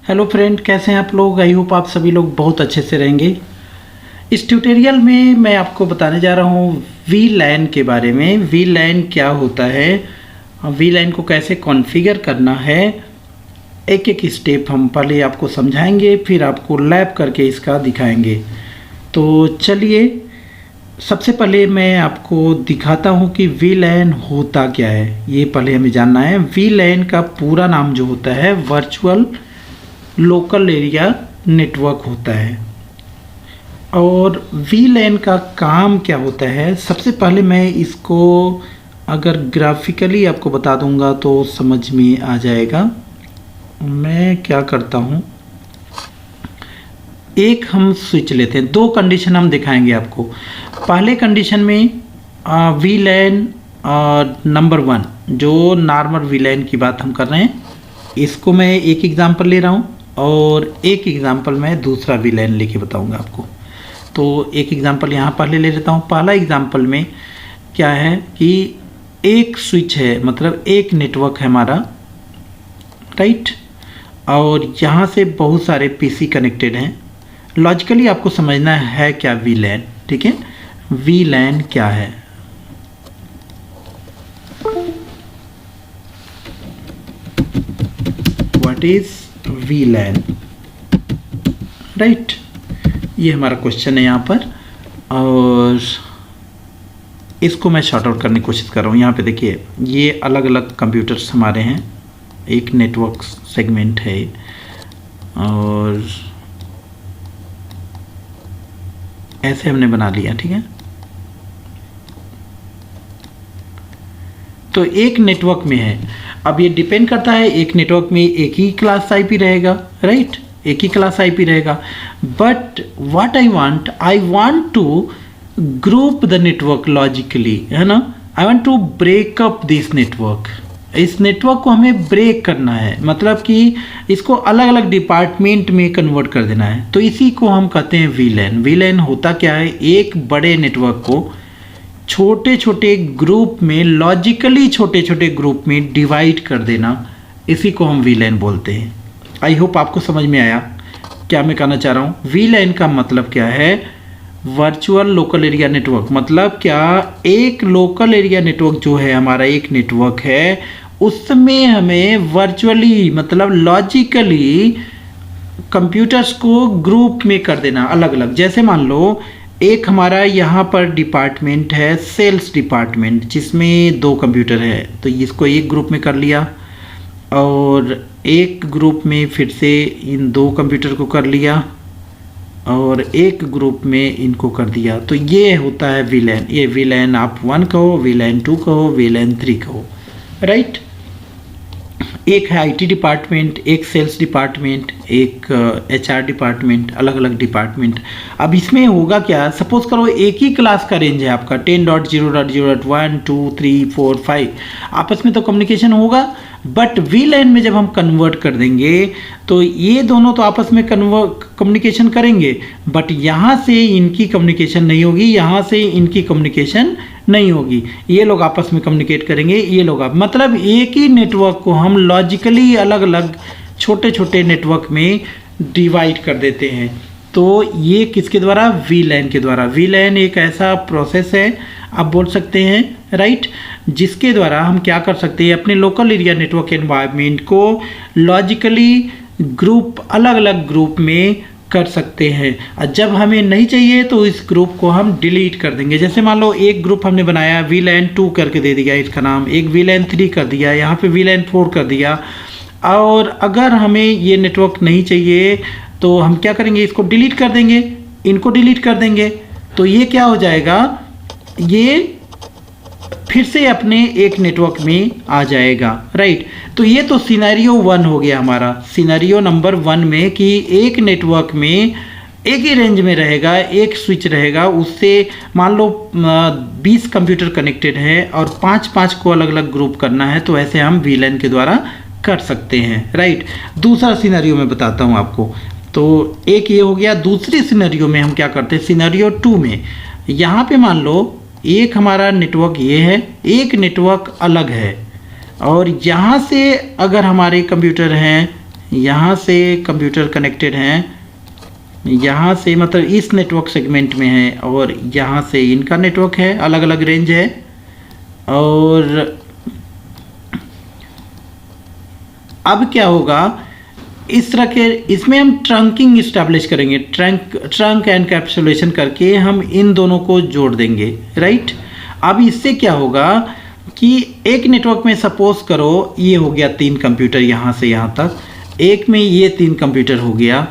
Hello friend, कैसे हैं आप लोग। आई होप आप सभी लोग बहुत अच्छे से रहेंगे। इस ट्यूटोरियल में मैं आपको बताने जा रहा हूँ वीलैन के बारे में। वीलैन क्या होता है, वीलैन को कैसे कॉन्फ़िगर करना है, एक एक स्टेप हम पहले आपको समझाएंगे, फिर आपको लैब करके इसका दिखाएंगे। तो चलिए सबसे पहले मैं आपको दिखाता हूँ कि वीलैन होता क्या है। ये पहले हमें जानना है। वीलैन का पूरा नाम जो होता है वर्चुअल लोकल एरिया नेटवर्क होता है। और वीलैन का काम क्या होता है, सबसे पहले मैं इसको अगर ग्राफिकली आपको बता दूंगा तो समझ में आ जाएगा। मैं क्या करता हूँ, एक हम स्विच लेते हैं, दो कंडीशन हम दिखाएंगे आपको। पहले कंडीशन में वीलैन नंबर 1 जो नॉर्मल वीलैन की बात हम कर रहे हैं, इसको मैं एक एग्जांपल ले रहा हूँ और एक एग्जांपल मैं दूसरा वीलैन लेके बताऊंगा आपको। तो एक एग्जांपल यहाँ पहले ले लेता हूँ। पहला एग्जांपल में क्या है कि एक स्विच है, मतलब एक नेटवर्क है हमारा, राइट। और यहाँ से बहुत सारे पीसी कनेक्टेड हैं। लॉजिकली आपको समझना है क्या वीलैन, ठीक है। वीलैन क्या है, व्हाट इज वीलैन, राइट। ये हमारा क्वेश्चन है यहाँ पर, और इसको मैं शॉर्ट आउट करने की कोशिश कर रहा हूँ। यहाँ पे देखिए, ये अलग अलग कंप्यूटर्स हमारे हैं, एक नेटवर्क सेगमेंट है, और ऐसे हमने बना लिया, ठीक है। तो एक नेटवर्क में है, अब ये डिपेंड करता है, एक नेटवर्क में एक ही क्लास आईपी रहेगा, राइट, एक ही क्लास आईपी रहेगा। But what I want to group the network logically, है ना। I want to break up this network. इस नेटवर्क को हमें ब्रेक करना है, मतलब कि इसको अलग अलग डिपार्टमेंट में कन्वर्ट कर देना है। तो इसी को हम कहते हैं वीलैन। वीलैन होता क्या है, एक बड़े नेटवर्क को छोटे छोटे ग्रुप में, लॉजिकली छोटे छोटे ग्रुप में डिवाइड कर देना, इसी को हम वीलैन बोलते हैं। आई होप आपको समझ में आया क्या मैं कहना चाह रहा हूँ। वीलैन का मतलब क्या है, वर्चुअल लोकल एरिया नेटवर्क। मतलब क्या, एक लोकल एरिया नेटवर्क जो है हमारा, एक नेटवर्क है, उसमें हमें वर्चुअली मतलब लॉजिकली कंप्यूटर्स को ग्रुप में कर देना, अलग अलग। जैसे मान लो एक हमारा यहाँ पर डिपार्टमेंट है, सेल्स डिपार्टमेंट, जिसमें 2 कंप्यूटर है, तो इसको एक ग्रुप में कर लिया, और एक ग्रुप में फिर से इन 2 कंप्यूटर को कर लिया, और एक ग्रुप में इनको कर दिया। तो ये होता है वीलैन। ये वीलैन आप 1 कहो, वीलैन 2 कहो, वीलैन 3 कहो, राइट। एक है आईटी डिपार्टमेंट, एक सेल्स डिपार्टमेंट, एक एचआर डिपार्टमेंट, अलग अलग डिपार्टमेंट। अब इसमें होगा क्या, सपोज करो एक ही क्लास का रेंज है आपका 10.0.0.1 2 3 4 5, आपस में तो कम्युनिकेशन होगा। बट वीलैन में जब हम कन्वर्ट कर देंगे तो ये दोनों तो आपस में कम्युनिकेशन करेंगे, बट यहाँ से इनकी कम्युनिकेशन नहीं होगी, यहाँ से इनकी कम्युनिकेशन नहीं होगी। ये लोग आपस में कम्युनिकेट करेंगे, ये लोग मतलब एक ही नेटवर्क को हम लॉजिकली अलग अलग छोटे छोटे नेटवर्क में डिवाइड कर देते हैं। तो ये किसके द्वारा, वीलैन के द्वारा। वीलैन एक ऐसा प्रोसेस है, आप बोल सकते हैं, राइट, जिसके द्वारा हम क्या कर सकते हैं, अपने लोकल एरिया नेटवर्क एनवायरनमेंट को लॉजिकली ग्रुप, अलग अलग ग्रुप में कर सकते हैं। और जब हमें नहीं चाहिए तो इस ग्रुप को हम डिलीट कर देंगे। जैसे मान लो एक ग्रुप हमने बनाया, वीलैन 2 करके दे दिया इसका नाम, एक वीलैन 3 कर दिया, यहाँ पे वीलैन 4 कर दिया। और अगर हमें ये नेटवर्क नहीं चाहिए तो हम क्या करेंगे, इसको डिलीट कर देंगे, इनको डिलीट कर देंगे। तो ये क्या हो जाएगा, ये फिर से अपने एक नेटवर्क में आ जाएगा, राइट। तो ये तो सिनेरियो 1 हो गया हमारा। सिनेरियो नंबर 1 में कि एक नेटवर्क में एक ही रेंज में रहेगा, एक स्विच रहेगा, उससे मान लो 20 कंप्यूटर कनेक्टेड है और 5-5 को अलग अलग ग्रुप करना है, तो ऐसे हम वीलैन के द्वारा कर सकते हैं, राइट। दूसरा सिनेरियो मैं बताता हूँ आपको। तो एक ये हो गया। दूसरी सिनेरियो में हम क्या करते हैं, सिनेरियो 2 में यहाँ पे मान लो एक हमारा नेटवर्क ये है, एक नेटवर्क अलग है, और यहाँ से अगर हमारे कंप्यूटर हैं यहाँ से कंप्यूटर कनेक्टेड हैं, यहाँ से मतलब इस नेटवर्क सेगमेंट में है, और यहाँ से इनका नेटवर्क है, अलग अलग रेंज है। और अब क्या होगा, इस तरह के इसमें हम ट्रंकिंग इस्टेब्लिश करेंगे, ट्रंक एंड कैप्सुलेशन करके हम इन दोनों को जोड़ देंगे, राइट। अब इससे क्या होगा कि एक नेटवर्क में सपोज करो ये हो गया 3 कंप्यूटर यहाँ से यहाँ तक, एक में ये 3 कंप्यूटर हो गया,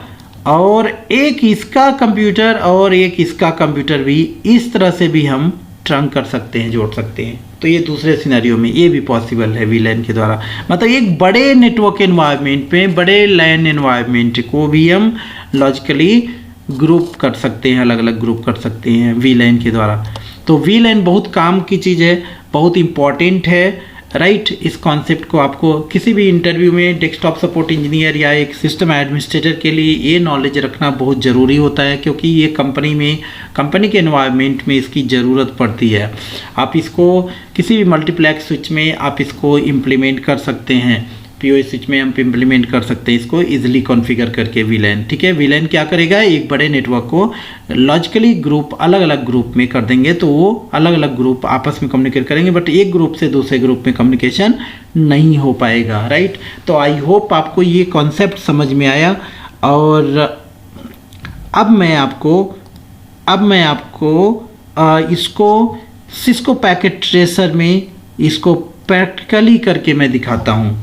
और एक इसका कंप्यूटर और एक इसका कंप्यूटर भी, इस तरह से भी हम ट्रंक कर सकते हैं, जोड़ सकते हैं। तो ये दूसरे सिनेरियो में ये भी पॉसिबल है वीलैन के द्वारा। मतलब एक बड़े नेटवर्क एनवायरनमेंट में, बड़े लैन एनवायरनमेंट को भी हम लॉजिकली ग्रुप कर सकते हैं, अलग अलग ग्रुप कर सकते हैं वीलैन के द्वारा। तो वीलैन बहुत काम की चीज़ है, बहुत इम्पॉर्टेंट है, राइट। इस कॉन्सेप्ट को आपको किसी भी इंटरव्यू में डेस्कटॉप सपोर्ट इंजीनियर या एक सिस्टम एडमिनिस्ट्रेटर के लिए ये नॉलेज रखना बहुत ज़रूरी होता है, क्योंकि ये कंपनी के एनवायरनमेंट में इसकी ज़रूरत पड़ती है। आप इसको किसी भी मल्टीप्लेक्स स्विच में आप इसको इम्प्लीमेंट कर सकते हैं, पीओएस स्विच में हम इम्प्लीमेंट कर सकते हैं इसको इजीली कॉन्फ़िगर करके वीलैन, ठीक है। वीलैन क्या करेगा, एक बड़े नेटवर्क को लॉजिकली ग्रुप, अलग अलग ग्रुप में कर देंगे, तो वो अलग अलग ग्रुप आपस में कम्युनिकेट करेंगे, बट एक ग्रुप से दूसरे ग्रुप में कम्युनिकेशन नहीं हो पाएगा, राइट। तो आई होप आपको ये कॉन्सेप्ट समझ में आया। और अब मैं आपको इसको सिस्को पैकेट ट्रेसर में इसको प्रैक्टिकली करके मैं दिखाता हूँ।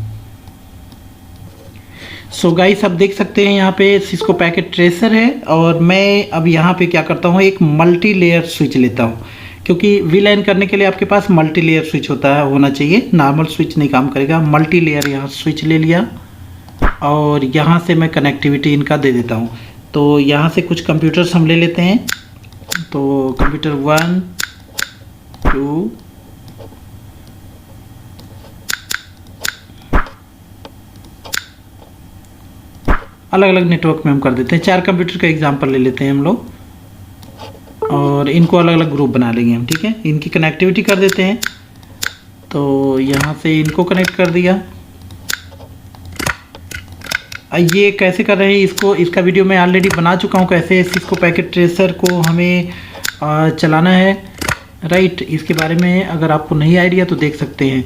सो गाइस, आप देख सकते हैं यहाँ पे सिस्को पैकेट ट्रेसर है, और मैं अब यहाँ पे क्या करता हूँ, एक मल्टी लेयर स्विच लेता हूँ, क्योंकि वीलैन करने के लिए आपके पास मल्टी लेयर स्विच होना चाहिए, नॉर्मल स्विच नहीं काम करेगा। मल्टी लेयर यहाँ स्विच ले लिया, और यहाँ से मैं कनेक्टिविटी इनका दे देता हूँ। तो यहाँ से कुछ कंप्यूटर्स हम ले लेते हैं। तो कंप्यूटर 1 2 अलग अलग नेटवर्क में हम कर देते हैं। 4 कंप्यूटर का एग्जांपल ले लेते हैं हम लोग, और इनको अलग अलग ग्रुप बना लेंगे हम, ठीक है। इनकी कनेक्टिविटी कर देते हैं। तो यहाँ से इनको कनेक्ट कर दिया। ये कैसे कर रहे हैं इसका वीडियो मैं ऑलरेडी बना चुका हूँ, कैसे सिस्को पैकेट ट्रेसर को हमें चलाना है, राइट। इसके बारे में अगर आपको नहीं आइडिया तो देख सकते हैं,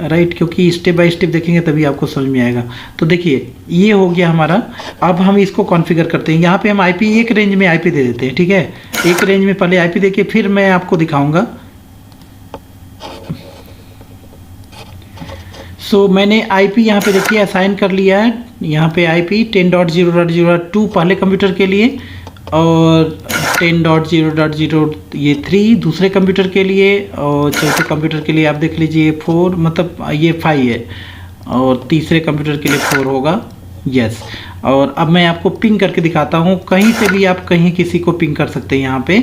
राइट, क्योंकि स्टेप बाय स्टेप देखेंगे तभी आपको समझ में आएगा। तो देखिए ये हो गया हमारा। अब हम इसको कॉन्फ़िगर करते हैं। यहाँ पे हम आईपी एक रेंज में आईपी दे देते हैं, ठीक है। एक रेंज में पहले आईपी देके फिर मैं आपको दिखाऊंगा। सो मैंने आईपी यहाँ पे देखिए असाइन कर लिया है। यहाँ पे आईपी 10.0.0.2 पहले कंप्यूटर के लिए, और 10.0.0 ये 3 दूसरे कंप्यूटर के लिए, और चौथे कंप्यूटर के लिए आप देख लीजिए 4, मतलब ये 5 है, और तीसरे कंप्यूटर के लिए 4 होगा, यस। और अब मैं आपको पिंग करके दिखाता हूँ, कहीं से भी आप कहीं किसी को पिंग कर सकते हैं यहाँ पे।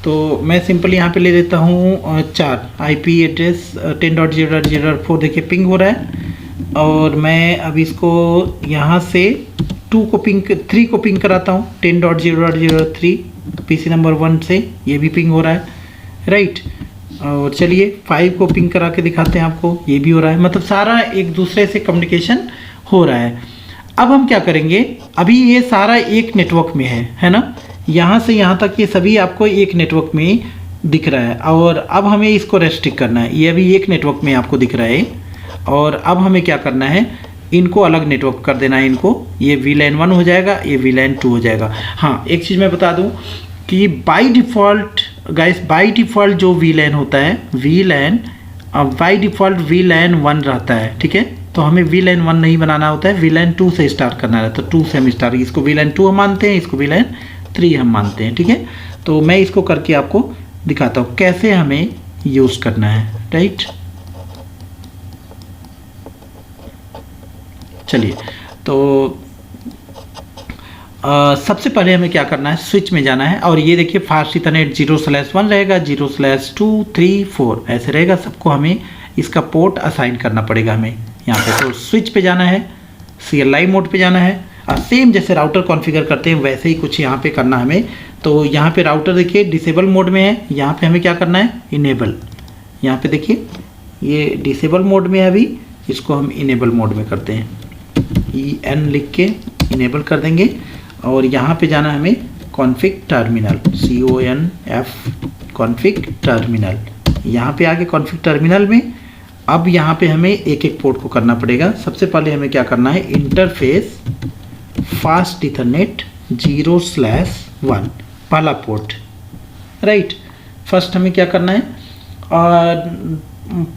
तो मैं सिंपल यहाँ पे ले देता हूँ 4 आईपी एड्रेस 10.0.0.4 देखिए पिंग हो रहा है, और मैं अब इसको यहाँ से 3 को पिंग कराता हूँ 10.0.0.3 पीसी नंबर 1 से, ये भी पिंग हो रहा है, राइट। और चलिए 5 को पिंग करा के दिखाते हैं आपको, ये भी हो रहा है। मतलब सारा एक दूसरे से कम्युनिकेशन हो रहा है। अब हम क्या करेंगे, अभी ये सारा एक नेटवर्क में है ना, यहाँ से यहाँ तक ये सभी आपको एक नेटवर्क में दिख रहा है। और अब हमें इसको रेस्ट्रिक्ट करना है, ये अभी एक नेटवर्क में आपको दिख रहा है, और अब हमें क्या करना है, इनको अलग नेटवर्क कर देना है। इनको ये वीलैन 1 हो जाएगा, ये वीलैन 2 हो जाएगा। हाँ, एक चीज़ मैं बता दूं कि by default guys, by default जो वीलैन होता है, बाय डिफ़ॉल्ट वीलैन 1 रहता है, ठीक है। तो हमें वीलैन 1 नहीं बनाना होता है, वीलैन 2 से स्टार्ट करना रहता है। तो 2 से हम स्टार्ट, इसको वीलैन 2 हम मानते हैं, इसको वीलैन 3 हम मानते हैं, ठीक है। तो मैं इसको करके आपको दिखाता हूँ कैसे हमें यूज़ करना है, राइट। चलिए, तो सबसे पहले हमें क्या करना है, स्विच में जाना है, और ये देखिए फास्ट इथरनेट 0/1 रहेगा, 0/2 3 4 ऐसे रहेगा। सबको हमें इसका पोर्ट असाइन करना पड़ेगा हमें यहाँ पे। तो स्विच पे जाना है, CLI मोड पे जाना है, और सेम जैसे राउटर कॉन्फ़िगर करते हैं वैसे ही कुछ यहाँ पे करना हमें। तो यहाँ पे राउटर देखिए डिसेबल मोड में है, यहाँ पे हमें क्या करना है, इनेबल। यहाँ पे देखिए ये डिसेबल मोड में है अभी, इसको हम इनेबल मोड में करते हैं। EN लिख के इनेबल कर देंगे और यहाँ पे जाना हमें config terminal, CONF config terminal. यहाँ पे आके कॉन्फ़िग टर्मिनल में अब यहाँ पे हमें एक एक पोर्ट को करना पड़ेगा। सबसे पहले हमें क्या करना है, इंटरफेस फास्ट इथरनेट 0/1 पहला पोर्ट, राइट। फर्स्ट हमें क्या करना है,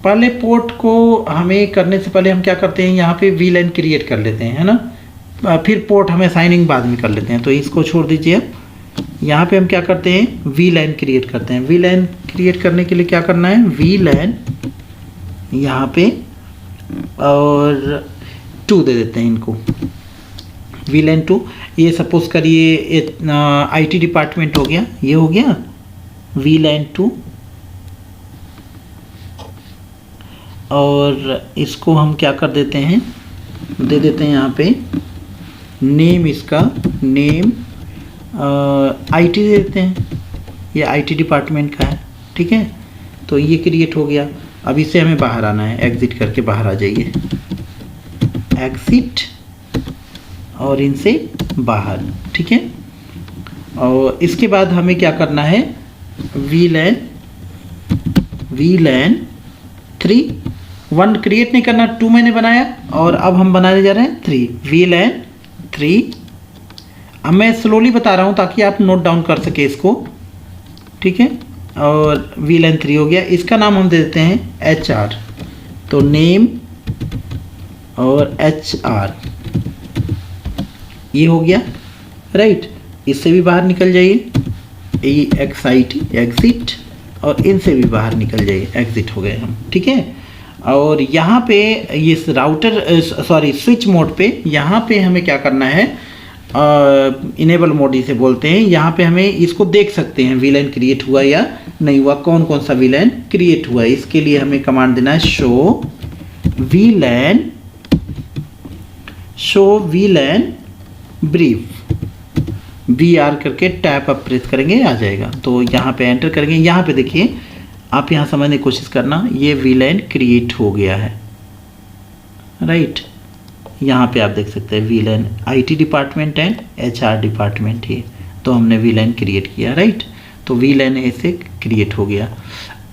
पहले पोर्ट को हमें करने से पहले हम क्या करते हैं, यहाँ पे VLAN क्रिएट कर लेते हैं, है ना। फिर पोर्ट हमें असाइनिंग बाद में कर लेते हैं, तो इसको छोड़ दीजिए। यहाँ पे हम क्या करते हैं, VLAN क्रिएट करते हैं। VLAN क्रिएट करने के लिए क्या करना है, VLAN यहाँ पे और 2 दे देते हैं इनको, VLAN 2। ये सपोज करिए IT डिपार्टमेंट हो गया, ये हो गया VLAN 2। और इसको हम क्या कर देते हैं, दे देते हैं यहाँ पे नेम, इसका नेम IT दे देते हैं, ये IT डिपार्टमेंट का है, ठीक है। तो ये क्रिएट हो गया। अब इससे हमें बाहर आना है, एग्ज़िट करके बाहर आ जाइए, एग्ज़िट और इनसे बाहर, ठीक है। और इसके बाद हमें क्या करना है, VLAN 3, 1 क्रिएट नहीं करना, 2 मैंने बनाया और अब हम बनाने जा रहे हैं 3, VLAN 3। अब मैं स्लोली बता रहा हूँ ताकि आप नोट डाउन कर सके इसको, ठीक है। और VLAN 3 हो गया। इसका नाम हम दे देते हैं HR, तो नेम और HR ये हो गया, राइट। इससे भी बाहर निकल जाइए, EXIT एग्ज़िट, और इनसे भी बाहर निकल जाइए, एग्ज़िट हो गए हम, ठीक है। और यहाँ पे ये स्विच मोड पे यहाँ पे हमें क्या करना है, इनेबल मोड इसे बोलते हैं। यहाँ पे हमें इसको देख सकते हैं VLAN क्रिएट हुआ या नहीं हुआ, कौन कौन सा VLAN क्रिएट हुआ है। इसके लिए हमें कमांड देना है शो VLAN ब्रीफ, BR करके टैप अप प्रेस करेंगे, आ जाएगा। तो यहाँ पे एंटर करेंगे। यहाँ पे देखिए, आप यहाँ समझने की कोशिश करना, ये VLAN क्रिएट हो गया है, राइट। यहाँ पे आप देख सकते हैं VLAN IT department and HR department है, तो हमने VLAN क्रिएट किया, राइट। तो VLAN ऐसे क्रिएट हो गया।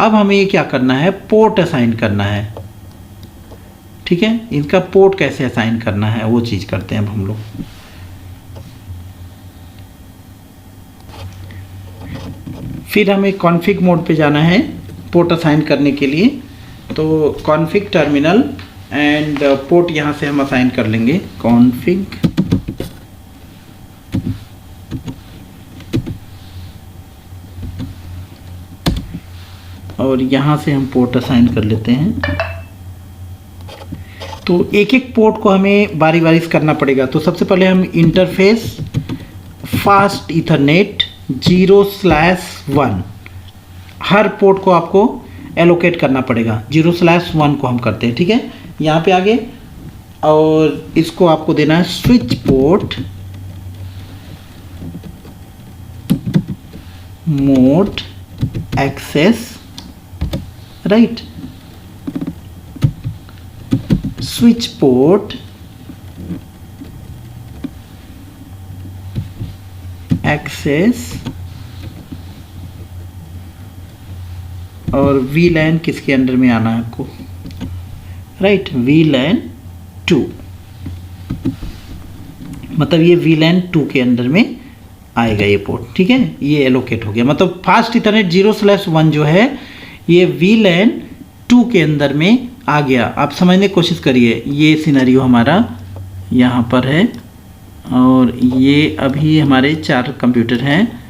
अब हमें ये क्या करना है, पोर्ट असाइन करना है, ठीक है। इनका पोर्ट कैसे असाइन करना है वो चीज़ करते हैं अब हम लोग। फिर हमें कॉन्फ़िग मोड पे जाना है पोर्ट असाइन करने के लिए, तो कॉन्फ़िग टर्मिनल एंड पोर्ट यहाँ से हम असाइन कर लेंगे, कॉन्फ़िग और यहाँ से हम पोर्ट असाइन कर लेते हैं। तो एक एक पोर्ट को हमें बारी बारी से करना पड़ेगा। तो सबसे पहले हम इंटरफेस फास्ट इथरनेट 0/1 हर पोर्ट को आपको एलोकेट करना पड़ेगा। 0/1 को हम करते हैं, ठीक है। यहाँ पे आगे और इसको आपको देना है switch port mode access, right. Switch port access और VLAN किसके अंडर में आना है आपको, राइट, VLAN 2, मतलब ये VLAN 2 के अंदर में आएगा ये पोर्ट, ठीक है। ये एलोकेट हो गया, मतलब फास्ट इथरनेट 0/1 जो है ये VLAN 2 के अंदर में आ गया। आप समझने की कोशिश करिए, ये सिनेरियो हमारा यहाँ पर है और ये अभी हमारे 4 कंप्यूटर हैं,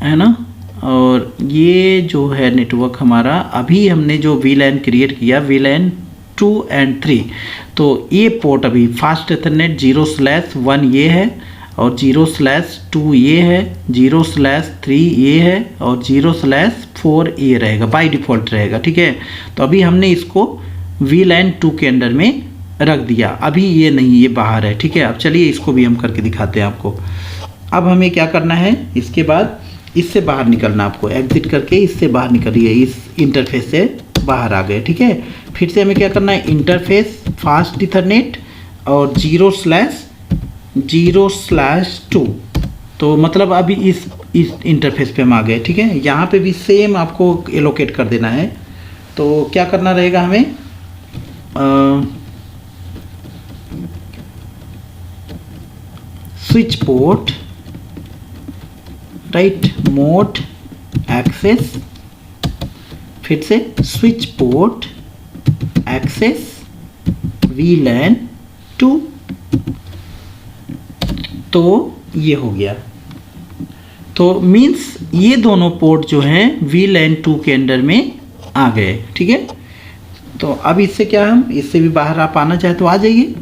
है ना। और ये जो है नेटवर्क हमारा, अभी हमने जो VLAN क्रिएट किया VLAN 2 और 3, तो ये पोर्ट अभी फास्ट इथरनेट 0/1 ये है और 0/2 ये है, 0/3 ये है और 0/4 ये रहेगा, बाय डिफ़ॉल्ट रहेगा, ठीक है। तो अभी हमने इसको VLAN 2 के अंडर में रख दिया, अभी ये नहीं, ये बाहर है, ठीक है। अब चलिए इसको भी हम करके दिखाते हैं आपको। अब हमें क्या करना है, इसके बाद इससे बाहर निकलना, आपको एग्जिट करके इससे बाहर निकलिए, इस इंटरफेस से बाहर आ गए, ठीक है। फिर से हमें क्या करना है, इंटरफेस फास्ट इथरनेट और 0/0/2। तो मतलब अभी इस इंटरफेस पे हम आ गए, ठीक है। यहाँ पे भी सेम आपको एलोकेट कर देना है। तो क्या करना रहेगा हमें, switch port, right, mode access, फिर से स्विच पोर्ट एक्सेस VLAN 2। तो ये हो गया। तो मीन्स ये दोनों पोर्ट जो हैं VLAN 2 के अंडर में आ गए, ठीक है। तो अब इससे क्या, हम इससे भी बाहर आप आना चाहे तो आ जाइए,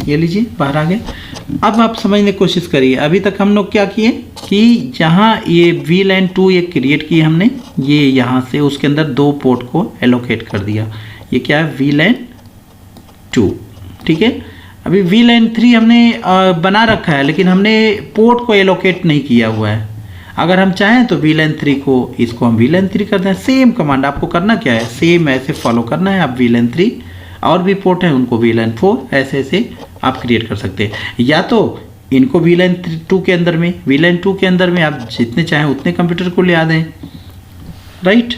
ये लीजिए बाहर आ गए। अब आप समझने की कोशिश करिए, अभी तक हम लोग क्या किए कि जहाँ ये VLAN 2 ये क्रिएट की हमने, ये यहाँ से उसके अंदर 2 पोर्ट को एलोकेट कर दिया। ये क्या है, VLAN 2, ठीक है। अभी VLAN 3 हमने बना रखा है, लेकिन हमने पोर्ट को एलोकेट नहीं किया हुआ है। अगर हम चाहें तो VLAN 3 को, इसको हम VLAN 3 करते हैं। सेम कमांड आपको करना क्या है, सेम ऐसे फॉलो करना है। आप VLAN 3 और भी पोर्ट हैं उनको VLAN 4 ऐसे ऐसे आप क्रिएट कर सकते हैं। या तो इनको VLAN 2 के अंदर में, VLAN 2 के अंदर में आप जितने चाहें उतने कंप्यूटर को ले आ दें, राइट।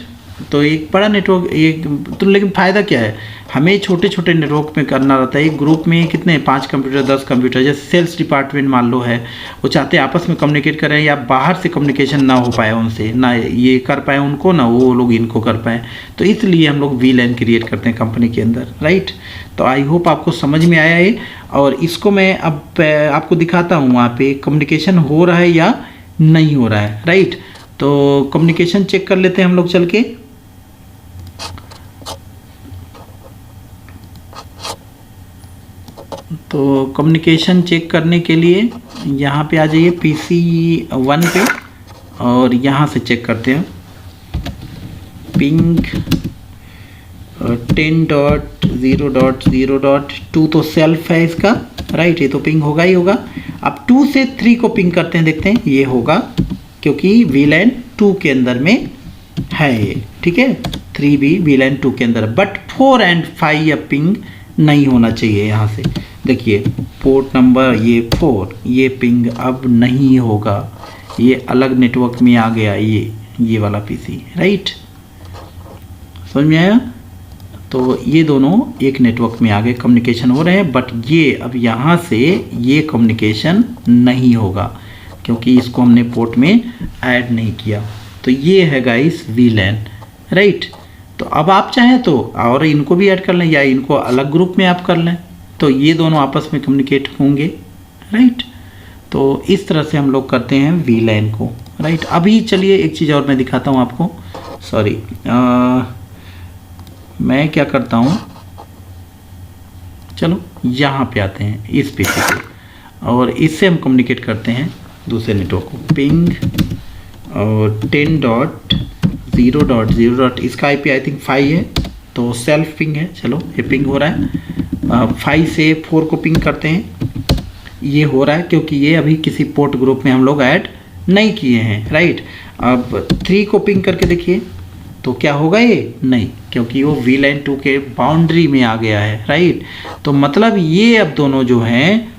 तो एक बड़ा नेटवर्क, एक तो लेकिन फ़ायदा क्या है, हमें छोटे छोटे नेटवर्क में करना रहता है। एक ग्रुप में कितने, 5 कंप्यूटर 10 कंप्यूटर, जैसे सेल्स डिपार्टमेंट मान लो है, वो चाहते हैं आपस में कम्युनिकेट करें, या बाहर से कम्युनिकेशन ना हो पाए उनसे, ना ये कर पाए उनको, ना वो लोग इनको कर पाए। तो इसलिए हम लोग VLAN क्रिएट करते हैं कंपनी के अंदर, राइट। तो आई होप आपको समझ में आया है। और इसको मैं अब आपको दिखाता हूँ वहाँ पे कम्युनिकेशन हो रहा है या नहीं हो रहा है, राइट। तो कम्युनिकेशन चेक कर लेते हैं हम लोग चल के। तो कम्युनिकेशन चेक करने के लिए यहाँ पे आ जाइए PC 1 पे, और यहाँ से चेक करते हैं। पिंग 10.0.0.2 तो सेल्फ है इसका, राइट, ये तो पिंग होगा ही होगा। अब 2 से 3 को पिंग करते हैं, देखते हैं ये होगा, क्योंकि VLAN 2 के अंदर में है ये, ठीक है। 3 भी VLAN 2 के अंदर, बट 4 और 5 अब पिंग नहीं होना चाहिए। यहाँ से देखिए पोर्ट नंबर ये 4, ये पिंग अब नहीं होगा, ये अलग नेटवर्क में आ गया, ये वाला PC, राइट। समझ में आया। तो ये दोनों एक नेटवर्क में आ गए, कम्युनिकेशन हो रहे हैं, बट ये अब यहाँ से ये कम्युनिकेशन नहीं होगा, क्योंकि इसको हमने पोर्ट में ऐड नहीं किया। तो ये है गाइस VLAN, राइट। तो अब आप चाहें तो और इनको भी ऐड कर लें, या इनको अलग ग्रुप में आप कर लें, तो ये दोनों आपस में कम्युनिकेट होंगे, राइट। तो इस तरह से हम लोग करते हैं VLAN को, राइट। अभी चलिए एक चीज़ और मैं दिखाता हूँ आपको, सॉरी, मैं क्या करता हूँ, चलो यहाँ पे आते हैं इस PC पे, और इससे हम कम्युनिकेट करते हैं दूसरे नेटवर्क को। पिंग और 10.0.0. इसका IP आई थिंक 5 है, तो सेल्फ पिंग है। चलो ये पिंग हो रहा है, 5 से 4 को पिंग करते हैं। ये हो रहा है क्योंकि ये अभी किसी पोर्ट ग्रुप में हम लोग ऐड नहीं किए हैं, राइट। अब 3 को पिंग करके देखिए, तो क्या होगा, ये नहीं, क्योंकि वो VLAN 2 के बाउंड्री में आ गया है, राइट। तो मतलब ये अब दोनों जो हैं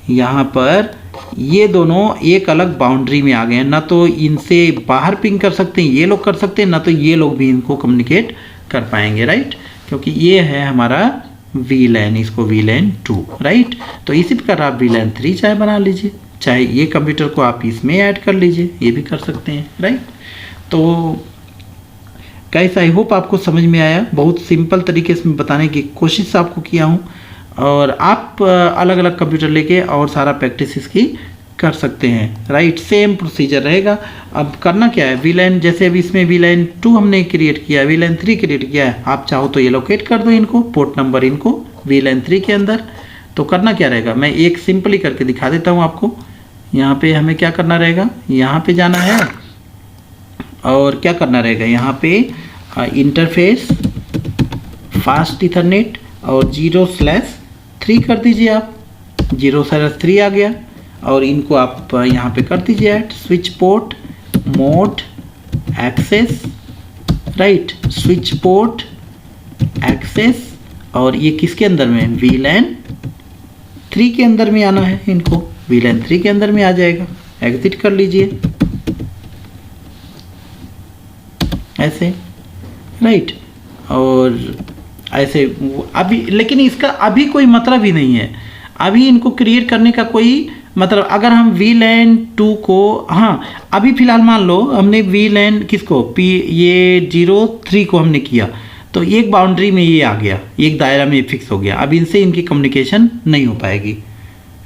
यहाँ पर, ये दोनों एक अलग बाउंड्री में आ गए हैं। ना तो इनसे बाहर पिंग कर सकते हैं ये लोग, कर सकते हैं ना, तो ये लोग भी इनको कम्युनिकेट कर पाएंगे, राइट, क्योंकि ये है हमारा VLAN, इसको VLAN 2, राइट। तो इसी प्रकार आप VLAN 3 चाहे बना लीजिए, चाहे ये कंप्यूटर को आप इसमें ऐड कर लीजिए, ये भी कर सकते हैं, राइट। तो गाइस आई होप आपको समझ में आया। बहुत सिंपल तरीके से बताने की कोशिश आपको किया हूँ, और आप अलग अलग कंप्यूटर लेके और सारा प्रैक्टिस इसकी कर सकते हैं, राइट। सेम प्रोसीजर रहेगा। अब करना क्या है, VLAN जैसे अभी इसमें VLAN 2 हमने क्रिएट किया, VLAN 3 क्रिएट किया है, आप चाहो तो ये लोकेट कर दो इनको, पोर्ट नंबर इनको VLAN 3 के अंदर। तो करना क्या रहेगा, मैं एक सिंपली करके दिखा देता हूँ आपको। यहाँ पे हमें क्या करना रहेगा, यहाँ पे जाना है, और क्या करना रहेगा, यहाँ पे इंटरफेस फास्ट इथरनेट और 0/3 कर दीजिए आप, 0/3 आ गया। और इनको आप यहाँ पे कर दीजिए add, switch port mode access, right, switch port access और ये किसके अंदर में, VLAN 3 के अंदर में आना है इनको, VLAN 3 के अंदर में आ जाएगा। एग्जिट कर लीजिए ऐसे, राइट। और ऐसे अभी, लेकिन इसका अभी कोई मतलब ही नहीं है, अभी इनको क्रिएट करने का कोई मतलब, अगर हम VLAN 2 को, हाँ अभी फ़िलहाल मान लो हमने VLAN किसको ये 03 को हमने किया, तो एक बाउंड्री में ये आ गया, एक दायरा में फिक्स हो गया। अब इनसे इनकी कम्युनिकेशन नहीं हो पाएगी,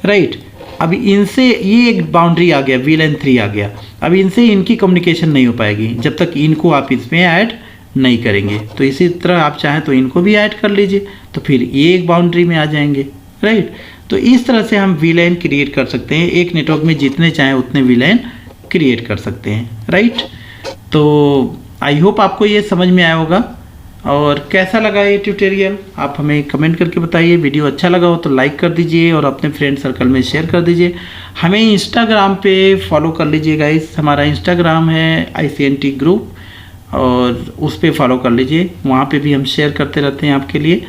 राइट। अब इनसे ये एक बाउंड्री आ गया, VLAN 3 आ गया, अब इनसे इनकी कम्युनिकेशन नहीं हो पाएगी जब तक इनको आप इसमें ऐड नहीं करेंगे। तो इसी तरह आप चाहें तो इनको भी ऐड कर लीजिए, तो फिर ये एक बाउंड्री में आ जाएंगे, राइट। तो इस तरह से हम VLAN क्रिएट कर सकते हैं, एक नेटवर्क में जितने चाहें उतने VLAN क्रिएट कर सकते हैं, राइट। तो आई होप आपको ये समझ में आया होगा। और कैसा लगा ये ट्यूटोरियल आप हमें कमेंट करके बताइए। वीडियो अच्छा लगा हो तो लाइक कर दीजिए और अपने फ्रेंड सर्कल में शेयर कर दीजिए। हमें इंस्टाग्राम पे फॉलो कर लीजिए गाइस, हमारा इंस्टाग्राम है ICNT ग्रुप, और उस पर फॉलो कर लीजिए, वहाँ पे भी हम शेयर करते रहते हैं आपके लिए,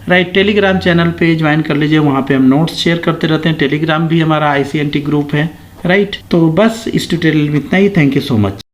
राइट। टेलीग्राम चैनल पे ज्वाइन कर लीजिए, वहाँ पे हम नोट्स शेयर करते रहते हैं। टेलीग्राम भी हमारा ICNT ग्रुप है, राइट। तो बस इस ट्यूटोरियल में इतना ही। Thank you so much.